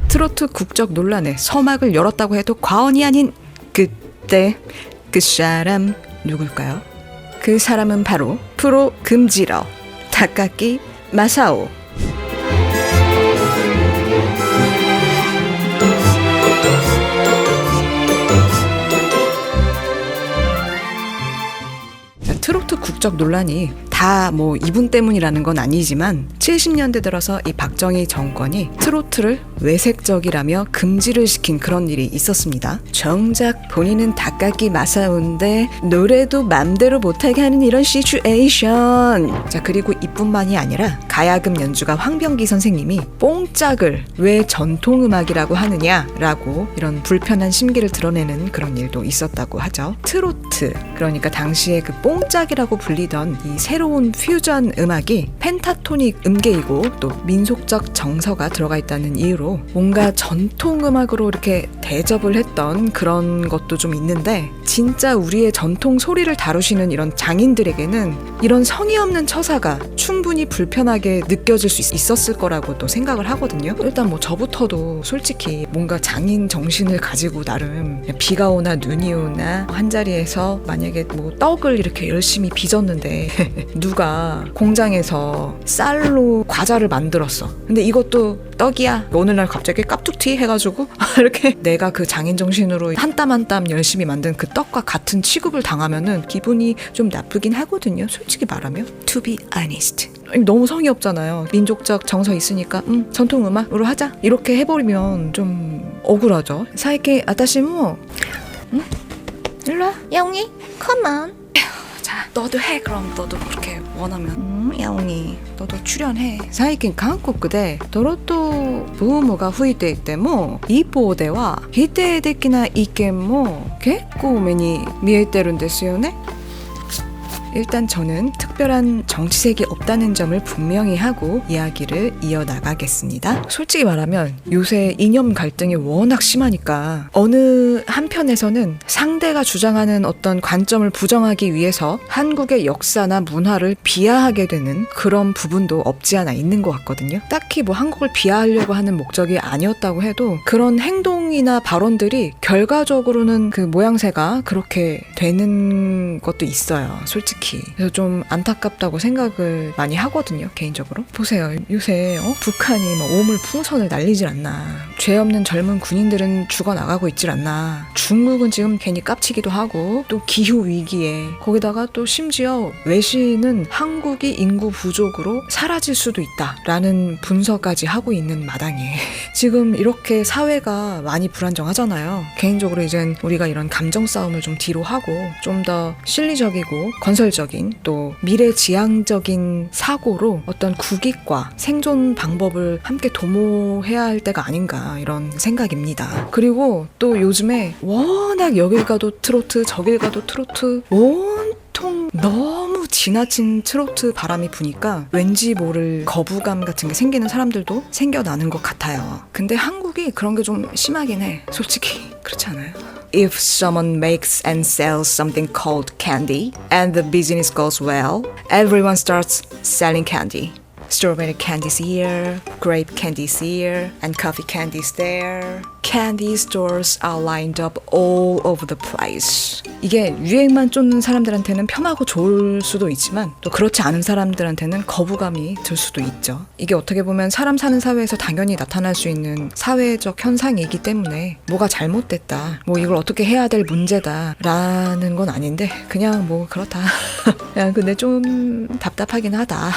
트로트 국적 논란에 서막을 열었다고 해도 과언이 아닌 그때 그 사람 누굴까요? 그 사람은 바로 프로 금지러 타카키 마사오. 트로트 국적 논란이 다 뭐 이분 때문이라는 건 아니지만 70년대 들어서 이 박정희 정권이 트로트를 외색적이라며 금지를 시킨 그런 일이 있었습니다. 정작 본인은 다카키 마사오인데 노래도 맘대로 못하게 하는 이런 시츄에이션. 자, 그리고 이뿐만이 아니라 가야금 연주가 황병기 선생님이 뽕짝을 왜 전통음악이라고 하느냐라고 이런 불편한 심기를 드러내는 그런 일도 있었다고 하죠. 트로트, 그러니까 당시에 그 뽕짝이라고 불리던 이 새로운 퓨전 음악이 펜타토닉 음계이고 또 민속적 정서가 들어가 있다는 이유로 뭔가 전통음악으로 이렇게 대접을 했던 그런 것도 좀 있는데, 진짜 우리의 전통 소리를 다루시는 이런 장인들에게는 이런 성의 없는 처사가 충분히 불편하게 느껴질 수 있었을 거라고 또 생각을 하거든요. 일단 뭐 저부터도 솔직히 뭔가 장인 정신을 가지고 나름 비가 오나 눈이 오나 한자리에서 만약에 뭐 떡을 이렇게 열심히 빚었는데 누가 공장에서 쌀로 과자를 만들었어. 근데 이것도 떡이야. 오늘날 갑자기 깝툭튀 해가지고 이렇게 내가 그 장인 정신으로 한 땀 한 땀 열심히 만든 그 떡과 같은 취급을 당하면은 기분이 좀 나쁘긴 하거든요. 솔직히 말하면. To be honest. 너무 성의 없잖아요. 민족적 정서 있으니까 전통 음악으로 하자. 이렇게 해버리면 좀 억울하죠. 사이키 아타시 뭐 일로와 야옹이 컴온. 자, 너도 해. 그럼 너도 그렇게 원하면. 야옹이 너도 출연해.最近韓国でトロットブームが吹いていても一方では否定的な意見も結構目に見えてるんですよね。 일단 저는 특별한 정치색이 없다는 점을 분명히 하고 이야기를 이어나가겠습니다. 솔직히 말하면 요새 이념 갈등이 워낙 심하니까 어느 한편에서는 상대가 주장하는 어떤 관점을 부정하기 위해서 한국의 역사나 문화를 비하하게 되는 그런 부분도 없지 않아 있는 것 같거든요. 딱히 뭐 한국을 비하하려고 하는 목적이 아니었다고 해도 그런 행동이나 발언들이 결과적으로는 그 모양새가 그렇게 되는 것도 있어요. 솔직히. 그래서 좀 안타깝다고 생각을 많이 하거든요, 개인적으로. 보세요, 요새 북한이 뭐 오물풍선을 날리질 않나, 죄 없는 젊은 군인들은 죽어나가고 있질 않나, 중국은 지금 괜히 깝치기도 하고, 또 기후위기에 거기다가 또 심지어 외신은 한국이 인구 부족으로 사라질 수도 있다라는 분석까지 하고 있는 마당에 지금 이렇게 사회가 많이 불안정하잖아요. 개인적으로 이젠 우리가 이런 감정 싸움을 좀 뒤로 하고 좀 더 실리적이고 건설적인 또 미래지향적인 사고로 어떤 국익과 생존 방법을 함께 도모해야 할 때가 아닌가 이런 생각입니다. 그리고 또 요즘에 워낙 여길 가도 트로트 저길 가도 트로트 온통 너무 지나친 트로트 바람이 부니까 왠지 모를 거부감 같은 게 생기는 사람들도 생겨나는 것 같아요. 근데 한국이 그런 게 좀 심하긴 해. 솔직히 그렇지 않아요? If someone makes and sells something called candy and the business goes well, everyone starts selling candy. Strawberry candies here, grape candies here, and coffee candies there. Candy stores are lined up all over the place. 이게 유행만 쫓는 사람들한테는 편하고 좋을 수도 있지만 또 그렇지 않은 사람들한테는 거부감이 들 수도 있죠. 이게 어떻게 보면 사람 사는 사회에서 당연히 나타날 수 있는 사회적 현상이기 때문에 뭐가 잘못됐다, 뭐 이걸 어떻게 해야 될 문제다 라는 건 아닌데 그냥 뭐 그렇다. 그냥 근데 좀 답답하긴 하다.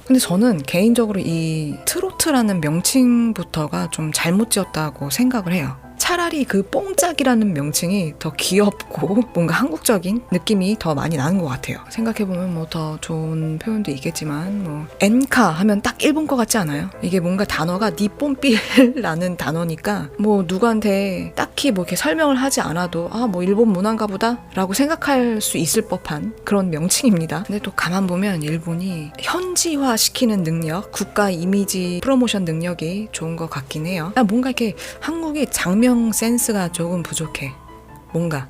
근데 저는 개인적으로 이 트로트라는 명칭부터가 좀 잘못 지었다고 생각을 해요. 차라리 그 뽕짝이라는 명칭이 더 귀엽고 뭔가 한국적인 느낌이 더 많이 나는 것 같아요. 생각해보면 뭐 더 좋은 표현도 있겠지만 뭐 엔카 하면 딱 일본 거 같지 않아요? 이게 뭔가 단어가 니뽕필라는 단어니까 뭐 누구한테 딱히 뭐 이렇게 설명을 하지 않아도 아 뭐 일본 문화인가 보다 라고 생각할 수 있을 법한 그런 명칭입니다. 근데 또 가만 보면 일본이 현지화 시키는 능력, 국가 이미지 프로모션 능력이 좋은 것 같긴 해요. 뭔가 이렇게 한국이 장명 센스가 조금 부족해. 뭔가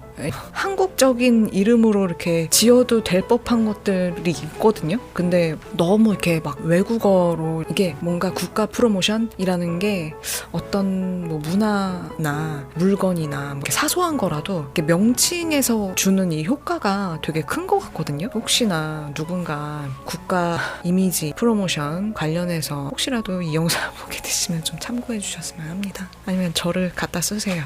한국적인 이름으로 이렇게 지어도 될 법한 것들이 있거든요. 근데 너무 이렇게 막 외국어로 이게 뭔가 국가 프로모션이라는 게 어떤 뭐 문화나 물건이나 뭐 이렇게 사소한 거라도 이렇게 명칭에서 주는 이 효과가 되게 큰 것 같거든요. 혹시나 누군가 국가 이미지 프로모션 관련해서 혹시라도 이 영상 보게 되시면 좀 참고해 주셨으면 합니다. 아니면 저를 갖다 쓰세요.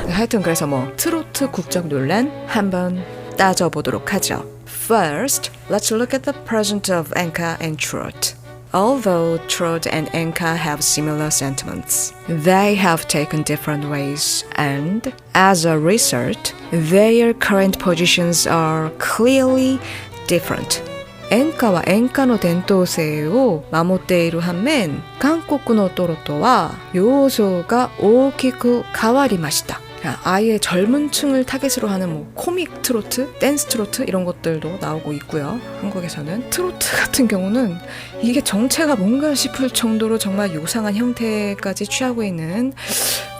하여튼 그래서 뭐 트로트 국적 논란 한번 따져보도록 하죠. First, let's look at the present of enka and trot. Although trot and enka have similar sentiments, they have taken different ways, and as a result, their current positions are clearly different. 演歌は演歌の伝統性を守っている反面、韓国のトロットは様相が大きく変わりました。 아예 젊은 층을 타겟으로 하는 뭐 코믹 트로트, 댄스 트로트 이런 것들도 나오고 있고요. 한국에서는 트로트 같은 경우는 이게 정체가 뭔가 싶을 정도로 정말 요상한 형태까지 취하고 있는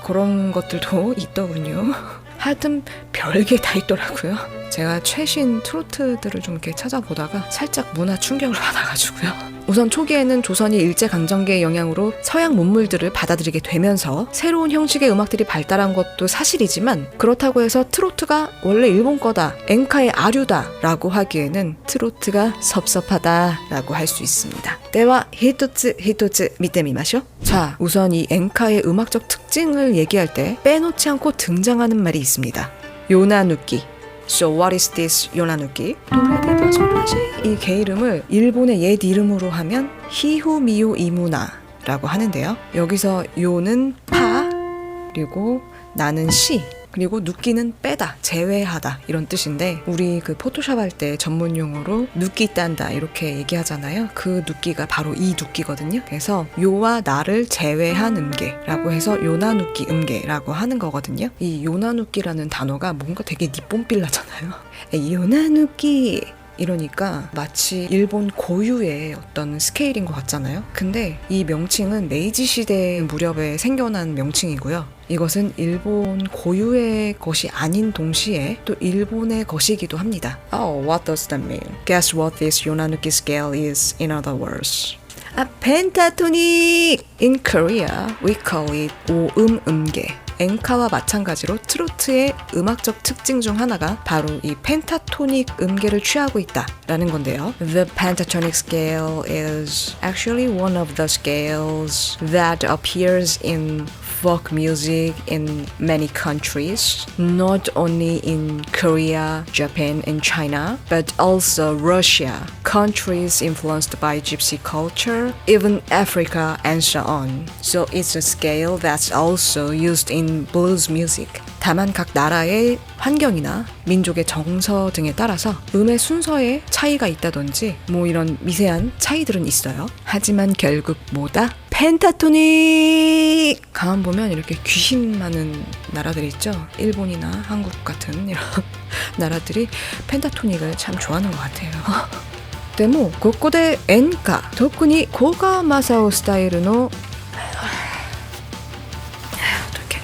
그런 것들도 있더군요. 하여튼 별게 다 있더라고요. 제가 최신 트로트들을 좀 이렇게 찾아보다가 살짝 문화 충격을 받아가지고요. 우선 초기에는 조선이 일제강점기의 영향으로 서양 문물들을 받아들이게 되면서 새로운 형식의 음악들이 발달한 것도 사실이지만 그렇다고 해서 트로트가 원래 일본 거다, 엔카의 아류다 라고 하기에는 트로트가 섭섭하다라고 할 수 있습니다. では一つ一つ見てみましょう. 자, 우선 이 엔카의 음악적 특징을 얘기할 때 빼놓지 않고 등장하는 말이 있습니다. 요나누키. So what is this 요나누키? 이 개 이름을 일본의 옛 이름으로 하면 히후미요 이무나라고 하는데요. 여기서 요는 파, 그리고 나는 시, 그리고 누끼는 빼다, 제외하다 이런 뜻인데 우리 그 포토샵 할 때 전문 용어로 누끼 딴다 이렇게 얘기하잖아요. 그 누끼가 바로 이 누끼거든요. 그래서 요와 나를 제외한 음계라고 해서 요나누끼 음계라고 하는 거거든요. 이 요나누끼라는 단어가 뭔가 되게 니뽕빌라잖아요. 요나누끼 이러니까 마치 일본 고유의 어떤 스케일인 것 같잖아요. 근데 이 명칭은 메이지 시대 무렵에 생겨난 명칭이고요. 이것은 일본 고유의 것이 아닌 동시에 또 일본의 것이기도 합니다. Oh, what does that mean? Guess what this 요나누키 scale is in other words. 펜타토닉! In Korea, we call it 오음 음계. 엔카와 마찬가지로 트로트의 음악적 특징 중 하나가 바로 이 펜타토닉 음계를 취하고 있다라는 건데요. The pentatonic scale is actually one of the scales that appears in folk music in many countries, not only in Korea, Japan, and China, but also Russia, countries influenced by gypsy culture, even Africa, and so on. So it's a scale that's also used in blues music. 다만 각 나라의 환경이나 민족의 정서 등에 따라서 음의 순서에 차이가 있다든지 뭐 이런 미세한 차이들은 있어요. 하지만 결국 뭐다? 펜타토닉! 가만 보면 이렇게 귀신 많은 나라들 있죠? 일본이나 한국 같은 이런 나라들이 펜타토닉을 참 좋아하는 것 같아요. でもここで演歌、特に古賀正夫スタイルの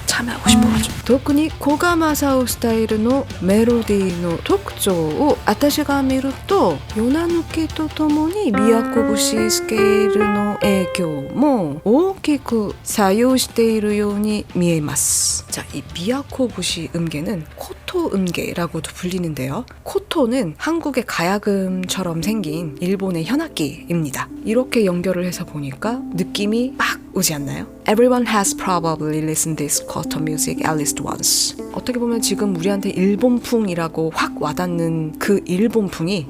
참여하고 싶어가지고 特に古賀正夫スタイルのメロディーの特徴を私が見るとヨナ抜きとともに宮古節スケールの影響も大きく作用しているように見えます. 자, 이 미야코부시 음계는 코토 음계라고도 불리는데요. 코토는 한국의 가야금처럼 생긴 일본의 현악기입니다. 이렇게 연결을 해서 보니까 느낌이 막 오지 않나요? Everyone has probably listened this koto music at least once. 어떻게 보면 지금 우리한테 일본풍이라고 확 와닿는 그 일본풍이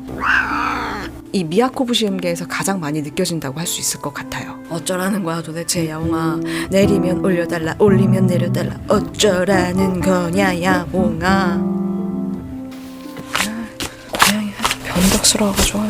이 미야코부시 음계에서 가장 많이 느껴진다고 할 수 있을 것 같아요. 어쩌라는 거야 도대체 야옹아. 내리면 올려달라, 올리면 내려달라. 어쩌라는 거냐 야옹아. 고양이가 변덕스러워가지고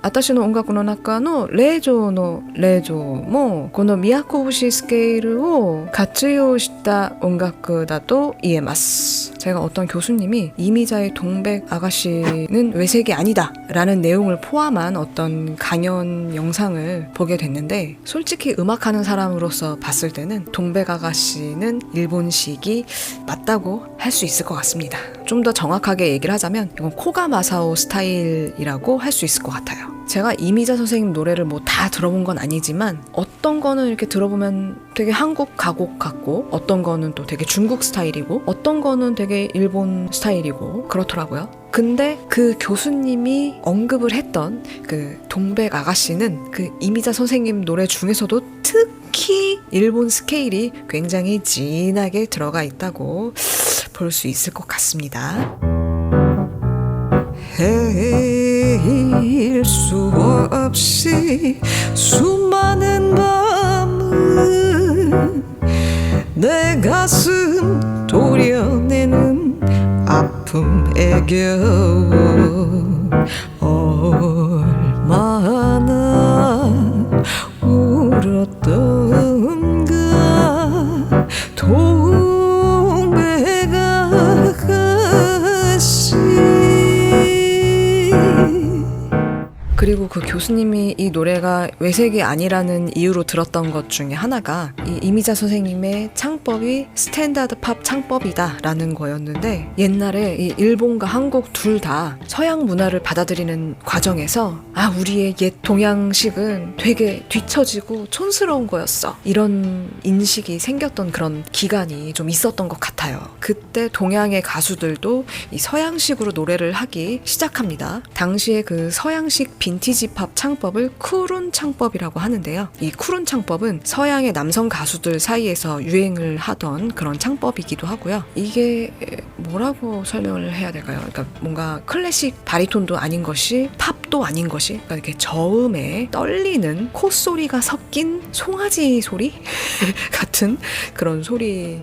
私の音楽の中の令嬢の令嬢もこの都節スケールを活用した音楽だと言えます。 제가 어떤 교수님이 이미자의 동백 아가씨는 외색이 아니다 라는 내용을 포함한 어떤 강연 영상을 보게 됐는데, 솔직히 음악하는 사람으로서 봤을 때는 동백 아가씨는 일본식이 맞다고 할 수 있을 것 같습니다. 좀 더 정확하게 얘기를 하자면 이건 코가 마사오 스타일이라고 할 수 있을 것 같아요. 제가 이미자 선생님 노래를 뭐 다 들어본 건 아니지만 어떤 거는 이렇게 들어보면 되게 한국 가곡 같고, 어떤 거는 또 되게 중국 스타일이고, 어떤 거는 되게 일본 스타일이고 그렇더라고요. 근데 그 교수님이 언급을 했던 그 동백 아가씨는 그 이미자 선생님 노래 중에서도 특히 일본 스케일이 굉장히 진하게 들어가 있다고 볼 수 있을 것 같습니다. 헤일 수 없이 수많은 밤을 내 가슴 도려내는 아픔에 겨워 얼마나 울었던가 동백 아가씨. 그리고 그 교수님이 이 노래가 외색이 아니라는 이유로 들었던 것 중에 하나가 이 이미자 선생님의 창법이 스탠다드 팝 창법이다 라는 거였는데, 옛날에 이 일본과 한국 둘 다 서양 문화를 받아들이는 과정에서 우리의 옛 동양식은 되게 뒤처지고 촌스러운 거였어, 이런 인식이 생겼던 그런 기간이 좀 있었던 것 같아요. 그때 동양의 가수들도 이 서양식으로 노래를 하기 시작합니다. 당시에 그 서양식 빈티지 팝 창법을 쿨운 창법이라고 하는데요. 이 쿨운 창법은 서양의 남성 가수들 사이에서 유행을 하던 그런 창법이기도 하고요. 이게 뭐라고 설명을 해야 될까요? 그러니까 뭔가 클래식 바리톤도 아닌 것이 팝도 아닌 것이, 그러니까 이렇게 저음에 떨리는 콧소리가 섞인 송아지 소리 같은 그런 소리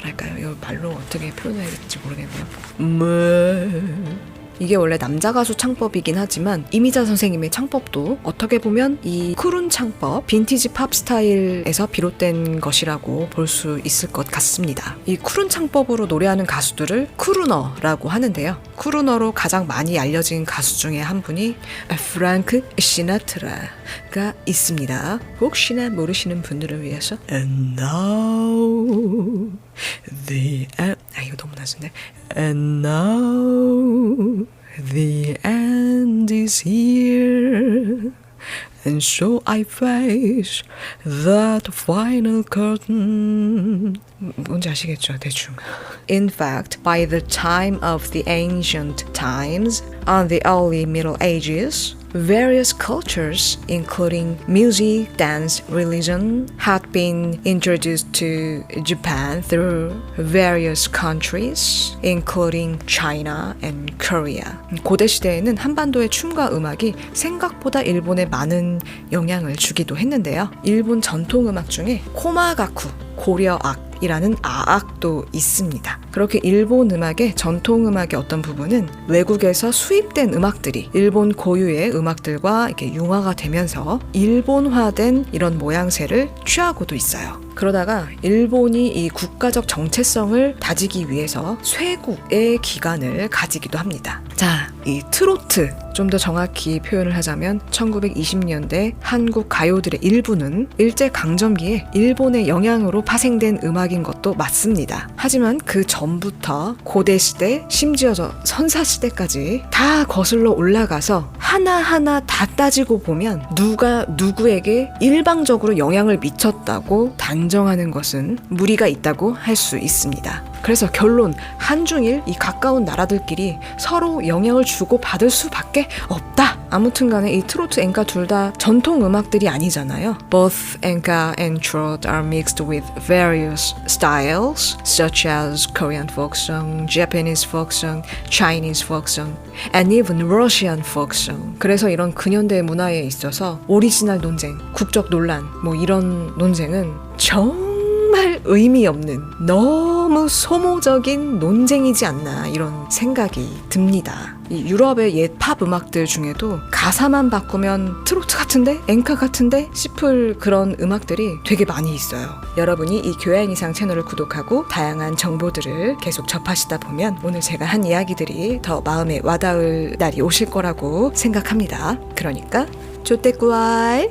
랄까요? 이거 말로 어떻게 표현해야 될지 모르겠네요. 이게 원래 남자 가수 창법이긴 하지만 이미자 선생님의 창법도 어떻게 보면 이 쿨운 창법, 빈티지 팝 스타일에서 비롯된 것이라고 볼 수 있을 것 같습니다. 이 쿨운 창법으로 노래하는 가수들을 크루너라고 하는데요. 크루너로 가장 많이 알려진 가수 중에 한 분이 프랑크 시나트라가 있습니다. 혹시나 모르시는 분들을 위해서 And now the end. 이거 너무 낮은데. And now the end is here, and so I face that final curtain. 뭔지 아시겠죠? 대충. In fact, by the time of the ancient times, on the early Middle Ages, various cultures, including music, dance, religion, had been introduced to Japan through various countries, including China and Korea. 고대 시대에는 한반도의 춤과 음악이 생각보다 일본에 많은 영향을 주기도 했는데요. 일본 전통 음악 중에 코마가쿠, 고려악 이라는 아악도 있습니다. 그렇게 일본 음악의 전통 음악의 어떤 부분은 외국에서 수입된 음악들이 일본 고유의 음악들과 이렇게 융화가 되면서 일본화된 이런 모양새를 취하고도 있어요. 그러다가 일본이 이 국가적 정체성을 다지기 위해서 쇄국의 기간을 가지기도 합니다. 자, 이 트로트, 좀 더 정확히 표현을 하자면 1920년대 한국 가요들의 일부는 일제강점기에 일본의 영향으로 파생된 음악인 것도 맞습니다. 하지만 그 전부터 고대시대, 심지어 선사시대까지 다 거슬러 올라가서 하나하나 다 따지고 보면 누가 누구에게 일방적으로 영향을 미쳤다고 단정하는 것은 무리가 있다고 할 수 있습니다. 그래서 결론, 한중일 이 가까운 나라들끼리 서로 영향을 주고 받을 수밖에 없다. 아무튼 간에 이 트로트, 엔카 둘 다 전통 음악들이 아니잖아요. Both enka and trot are mixed with various styles such as Korean folk song, Japanese folk song, Chinese folk song, and even Russian folk song. 그래서 이런 근현대 문화에 있어서 오리지널 논쟁, 국적 논란, 뭐 이런 논쟁은 정말 정말 의미 없는 너무 소모적인 논쟁이지 않나 이런 생각이 듭니다. 이 유럽의 옛 팝 음악들 중에도 가사만 바꾸면 트로트 같은데? 엔카 같은데? 싶을 그런 음악들이 되게 많이 있어요. 여러분이 이 교양 이상 채널을 구독하고 다양한 정보들을 계속 접하시다 보면 오늘 제가 한 이야기들이 더 마음에 와닿을 날이 오실 거라고 생각합니다. 그러니까 조떼꾸알.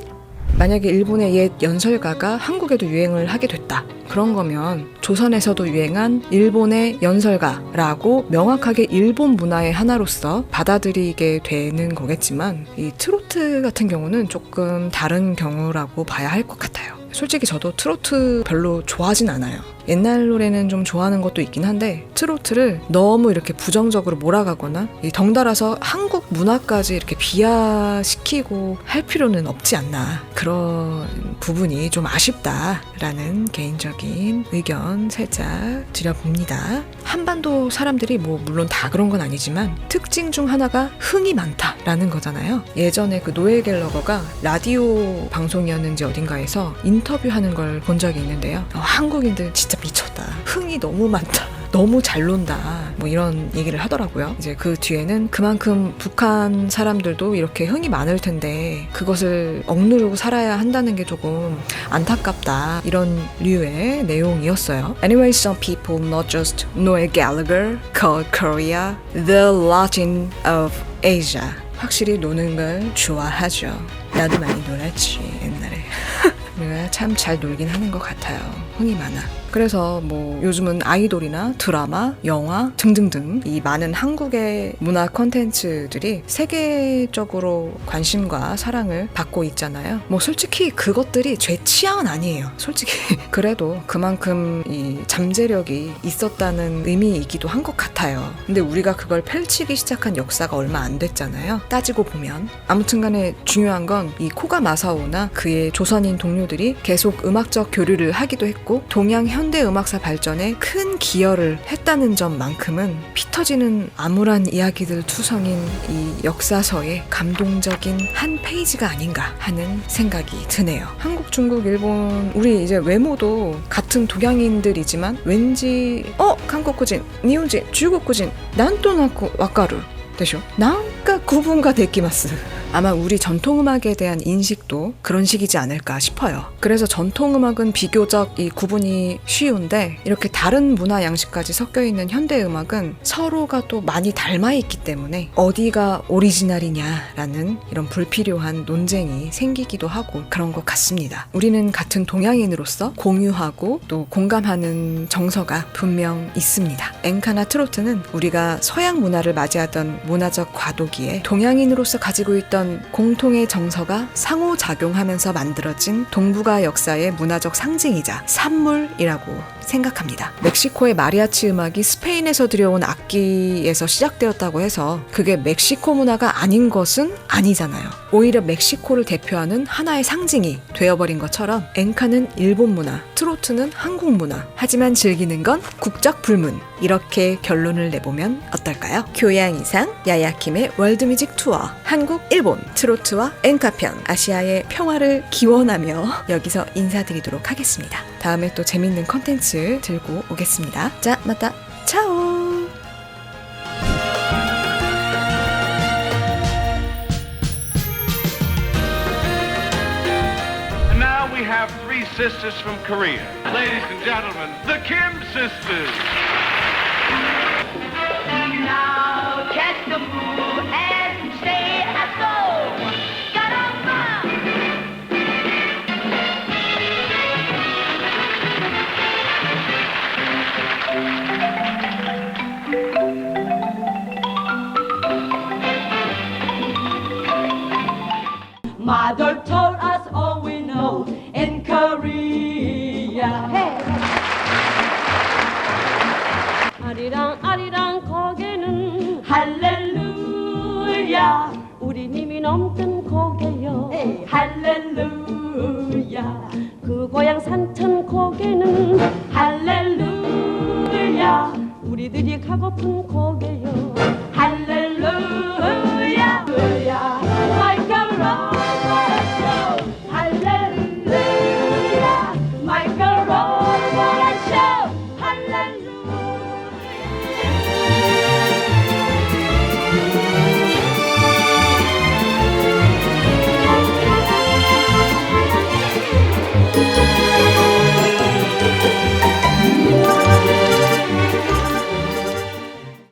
만약에 일본의 옛 연설가가 한국에도 유행을 하게 됐다. 그런 거면 조선에서도 유행한 일본의 연설가라고 명확하게 일본 문화의 하나로서 받아들이게 되는 거겠지만 이 트로트 같은 경우는 조금 다른 경우라고 봐야 할 것 같아요. 솔직히 저도 트로트 별로 좋아하진 않아요. 옛날 노래는 좀 좋아하는 것도 있긴 한데 트로트를 너무 이렇게 부정적으로 몰아가거나 덩달아서 한국 문화까지 이렇게 비하시키고 할 필요는 없지 않나, 그런 부분이 좀 아쉽다라는 개인적인 의견 살짝 드려봅니다. 한반도 사람들이 뭐 물론 다 그런 건 아니지만 특징 중 하나가 흥이 많다라는 거잖아요. 예전에 그 노엘 갤러거가 라디오 방송이었는지 어딘가에서 인터뷰하는 걸 본 적이 있는데요. 한국인들 진짜 미쳤다. 흥이 너무 많다. 너무 잘 논다. 뭐 이런 얘기를 하더라고요. 이제 그 뒤에는 그만큼 북한 사람들도 이렇게 흥이 많을 텐데 그것을 억누르고 살아야 한다는 게 조금 안타깝다. 이런 류의 내용이었어요. Anyway, some people not just Noel Gallagher called Korea the Latin of Asia. 확실히 노는 걸 좋아하죠. 나도 많이 놀았지 옛날에. 우리가 참 잘 놀긴 하는 것 같아요. 흥이 많아. 그래서 뭐 요즘은 아이돌이나 드라마, 영화 등등등 이 많은 한국의 문화 콘텐츠들이 세계적으로 관심과 사랑을 받고 있잖아요. 뭐 솔직히 그것들이 제 취향은 아니에요. 솔직히 그래도 그만큼 이 잠재력이 있었다는 의미이기도 한 것 같아요. 근데 우리가 그걸 펼치기 시작한 역사가 얼마 안 됐잖아요. 따지고 보면. 아무튼 간에 중요한 건 이 코가 마사오나 그의 조선인 동료들이 계속 음악적 교류를 하기도 했고 동양 현대 음악사 발전에 큰 기여를 했다는 점만큼은 피 터지는 암울한 이야기들 투성인 이 역사서의 감동적인 한 페이지가 아닌가 하는 생각이 드네요. 한국, 중국, 일본 우리 이제 외모도 같은 동양인들이지만 왠지 한국구진, 니혼진, 중국구진, 난또 와까루 되쇼? 난가 구분가 데키마스. 아마 우리 전통음악에 대한 인식도 그런 식이지 않을까 싶어요. 그래서 전통음악은 비교적 이 구분이 쉬운데 이렇게 다른 문화 양식까지 섞여있는 현대음악은 서로가 또 많이 닮아있기 때문에 어디가 오리지널이냐라는 이런 불필요한 논쟁이 생기기도 하고 그런 것 같습니다. 우리는 같은 동양인으로서 공유하고 또 공감하는 정서가 분명 있습니다. 엔카나 트로트는 우리가 서양 문화를 맞이하던 문화적 과도기에 동양인으로서 가지고 있던 공통의 정서가 상호작용하면서 만들어진 동북아 역사의 문화적 상징이자 산물이라고 생각합니다. 멕시코의 마리아치 음악이 스페인에서 들여온 악기에서 시작되었다고 해서 그게 멕시코 문화가 아닌 것은 아니잖아요. 오히려 멕시코를 대표하는 하나의 상징이 되어버린 것처럼 엔카는 일본 문화, 트로트는 한국 문화. 하지만 즐기는 건 국적 불문. 이렇게 결론을 내보면 어떨까요? 교양 이상 야야킴의 월드뮤직 투어 한국, 일본 트로트와 엔카편 아시아의 평화를 기원하며 여기서 인사드리도록 하겠습니다. 다음에 또 재밌는 컨텐츠 들고 오겠습니다. 자, 마타 차오. We have three sisters from Korea. Ladies and gentlemen, the Kim sisters. Now catch the fool and stay at home. Mother told us all we know in Korea. Hey. 아리랑 아리랑 고개는 할렐루야. 우리 님이 넘든 고개요. Hey. 할렐루야. 그 고향 산천 고개는 할렐루야. 우리들이 가고픈 고개.